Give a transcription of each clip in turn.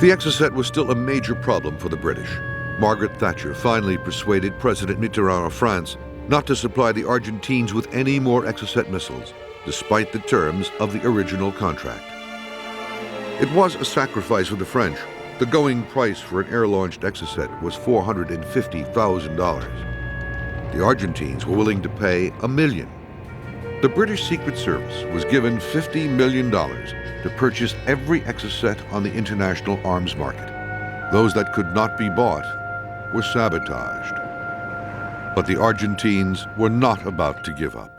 The Exocet was still a major problem for the British. Margaret Thatcher finally persuaded President Mitterrand of France not to supply the Argentines with any more Exocet missiles, despite the terms of the original contract. It was a sacrifice for the French. The going price for an air-launched Exocet was $450,000. The Argentines were willing to pay $1 million. The British Secret Service was given $50 million to purchase every Exocet on the international arms market. Those that could not be bought were sabotaged. But the Argentines were not about to give up.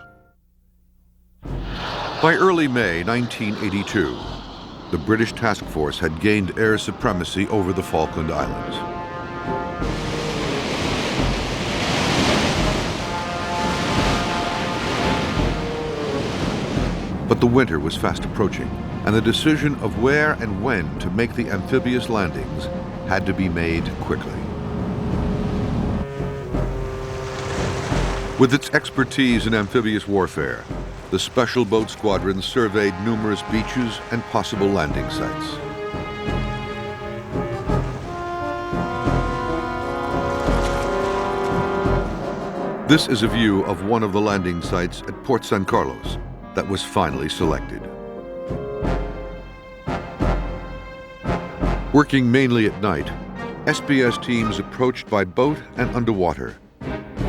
By early May 1982, the British task force had gained air supremacy over the Falkland Islands. But the winter was fast approaching, and the decision of where and when to make the amphibious landings had to be made quickly. With its expertise in amphibious warfare, the Special Boat Squadron surveyed numerous beaches and possible landing sites. This is a view of one of the landing sites at Port San Carlos that was finally selected. Working mainly at night, SBS teams approached by boat and underwater.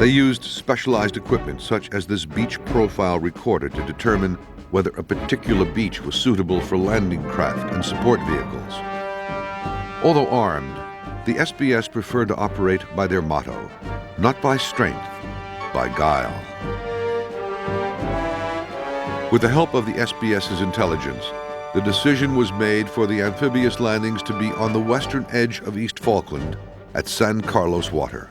They used specialized equipment such as this beach profile recorder to determine whether a particular beach was suitable for landing craft and support vehicles. Although armed, the SBS preferred to operate by their motto, not by strength, by guile. With the help of the SBS's intelligence, the decision was made for the amphibious landings to be on the western edge of East Falkland at San Carlos Water.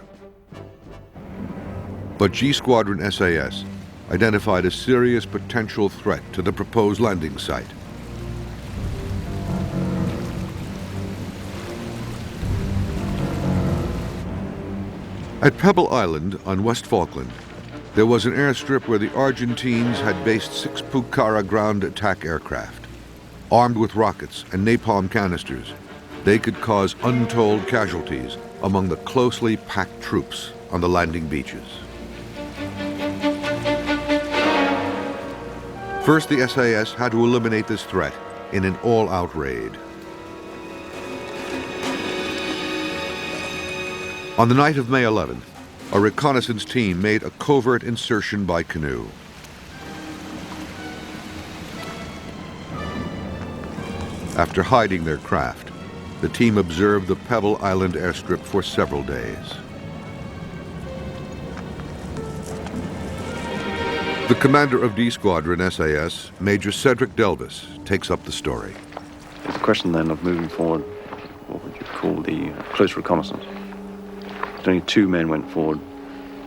But G Squadron SAS identified a serious potential threat to the proposed landing site. At Pebble Island on West Falkland, there was an airstrip where the Argentines had based 6 Pucara ground attack aircraft. Armed with rockets and napalm canisters, they could cause untold casualties among the closely packed troops on the landing beaches. First, the SAS had to eliminate this threat in an all-out raid. On the night of May 11th, a reconnaissance team made a covert insertion by canoe. After hiding their craft, the team observed the Pebble Island airstrip for several days. The commander of D Squadron SAS, Major Cedric Delvis, takes up the story. It's a question then of moving forward, what would you call the close reconnaissance. Only 2 men went forward.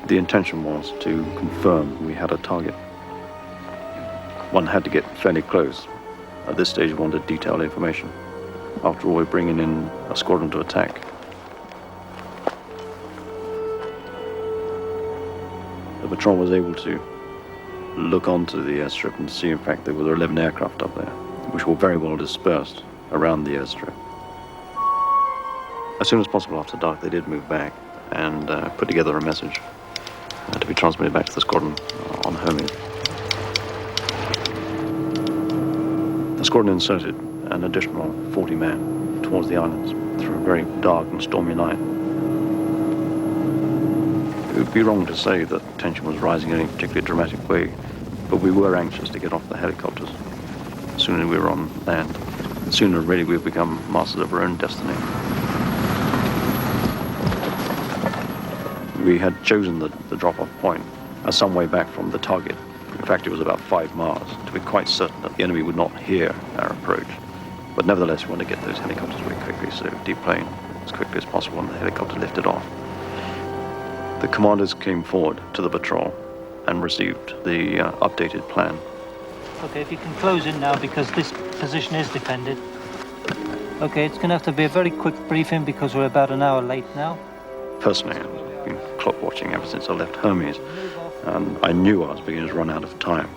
The intention was to confirm we had a target. One had to get fairly close. At this stage, we wanted detailed information. After all, we're bringing in a squadron to attack. The patrol was able to look onto the airstrip and see, in fact, there were 11 aircraft up there, which were very well dispersed around the airstrip. As soon as possible after dark, they did move back and put together a message to be transmitted back to the squadron on Hermes. The squadron inserted an additional 40 men towards the islands through a very dark and stormy night. It would be wrong to say that tension was rising in any particularly dramatic way, but we were anxious to get off the helicopters as soon as we were on land. Sooner really we'd become masters of our own destiny. We had chosen the drop-off point some way back from the target. In fact, it was about 5 miles, to be quite certain that the enemy would not hear our approach. But nevertheless, we wanted to get those helicopters very quickly, so deplane as quickly as possible, and the helicopter lifted off. The commanders came forward to the patrol and received the updated plan. Okay, if you can close in now, because this position is defended. Okay, it's going to have to be a very quick briefing because we're about an hour late now. Personally, I've been clock watching ever since I left Hermes, and I knew I was beginning to run out of time.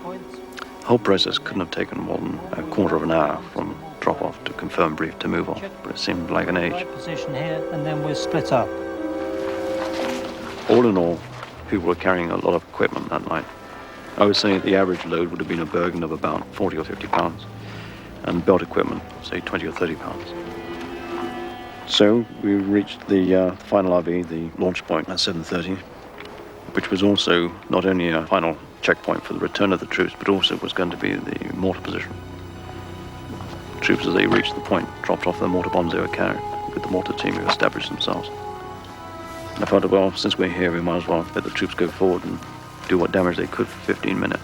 The whole process couldn't have taken more than a quarter of an hour from drop-off off to confirm brief to move on, but it seemed like an age. Right position here, and then we'll split up. All in all, people were carrying a lot of equipment that night. I would say the average load would have been a burden of about 40 or 50 pounds, and belt equipment, say 20 or 30 pounds. So we reached the final RV, the launch point, at 7:30, which was also not only a final checkpoint for the return of the troops, but also was going to be the mortar position. Troops, as they reached the point, dropped off the mortar bombs they were carrying, with the mortar team who established themselves. And I thought, well, since we're here, we might as well let the troops go forward and do what damage they could for 15 minutes.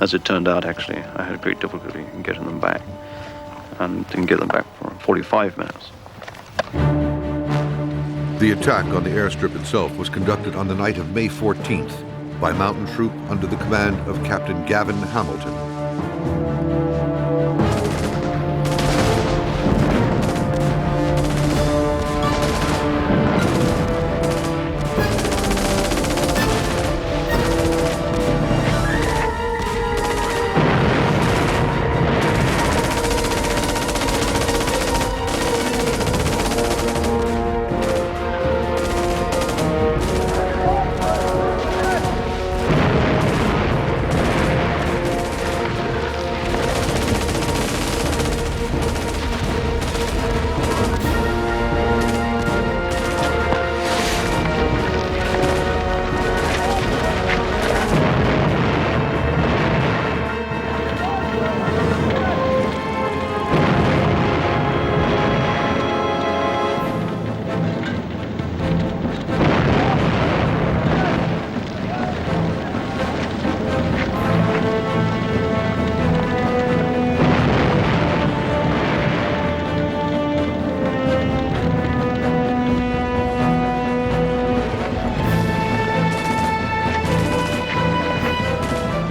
As it turned out, actually, I had great difficulty in getting them back, and didn't get them back for 45 minutes. The attack on the airstrip itself was conducted on the night of May 14th by mountain troop under the command of Captain Gavin Hamilton.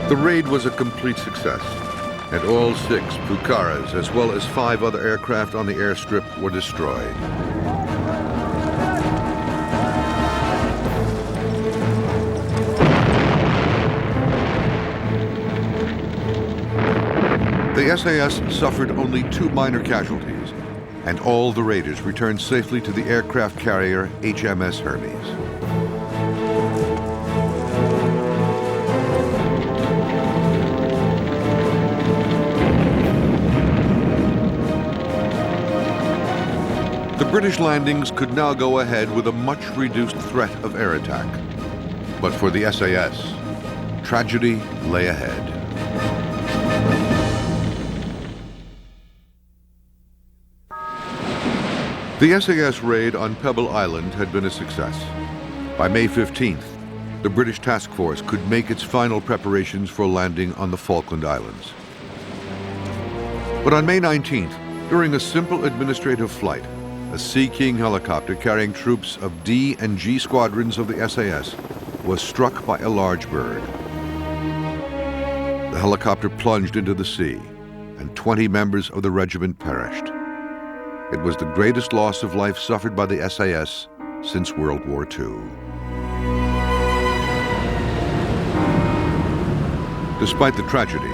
The raid was a complete success, and all 6 Pukharas, as well as 5 other aircraft on the airstrip, were destroyed. The SAS suffered only 2 minor casualties, and all the raiders returned safely to the aircraft carrier HMS Hermes. The British landings could now go ahead with a much reduced threat of air attack. But for the SAS, tragedy lay ahead. The SAS raid on Pebble Island had been a success. By May 15th, the British task force could make its final preparations for landing on the Falkland Islands. But on May 19th, during a simple administrative flight, a Sea King helicopter carrying troops of D and G squadrons of the SAS was struck by a large bird. The helicopter plunged into the sea, and 20 members of the regiment perished. It was the greatest loss of life suffered by the SAS since World War II. Despite the tragedy,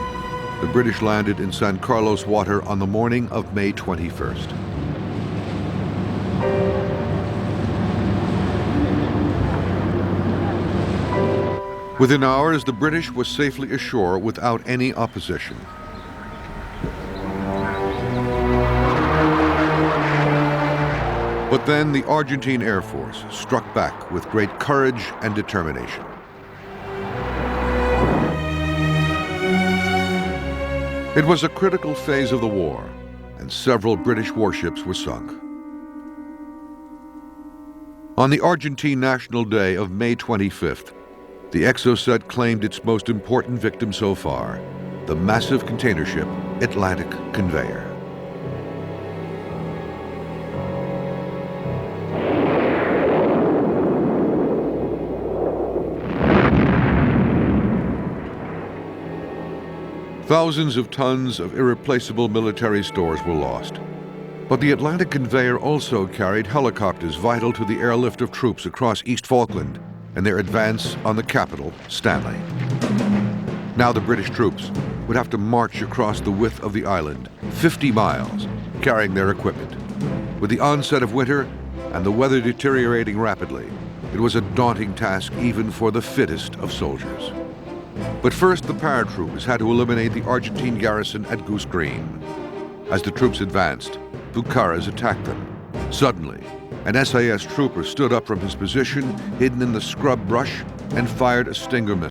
the British landed in San Carlos water on the morning of May 21st. Within hours, the British were safely ashore without any opposition. But then the Argentine Air Force struck back with great courage and determination. It was a critical phase of the war, and several British warships were sunk. On the Argentine National Day of May 25th, the Exocet claimed its most important victim so far, the massive container ship Atlantic Conveyor. Thousands of tons of irreplaceable military stores were lost. But the Atlantic Conveyor also carried helicopters vital to the airlift of troops across East Falkland and their advance on the capital, Stanley. Now the British troops would have to march across the width of the island, 50 miles, carrying their equipment. With the onset of winter and the weather deteriorating rapidly, it was a daunting task even for the fittest of soldiers. But first, the paratroopers had to eliminate the Argentine garrison at Goose Green. As the troops advanced, Pucarás attacked them. Suddenly, an SAS trooper stood up from his position, hidden in the scrub brush, and fired a Stinger missile.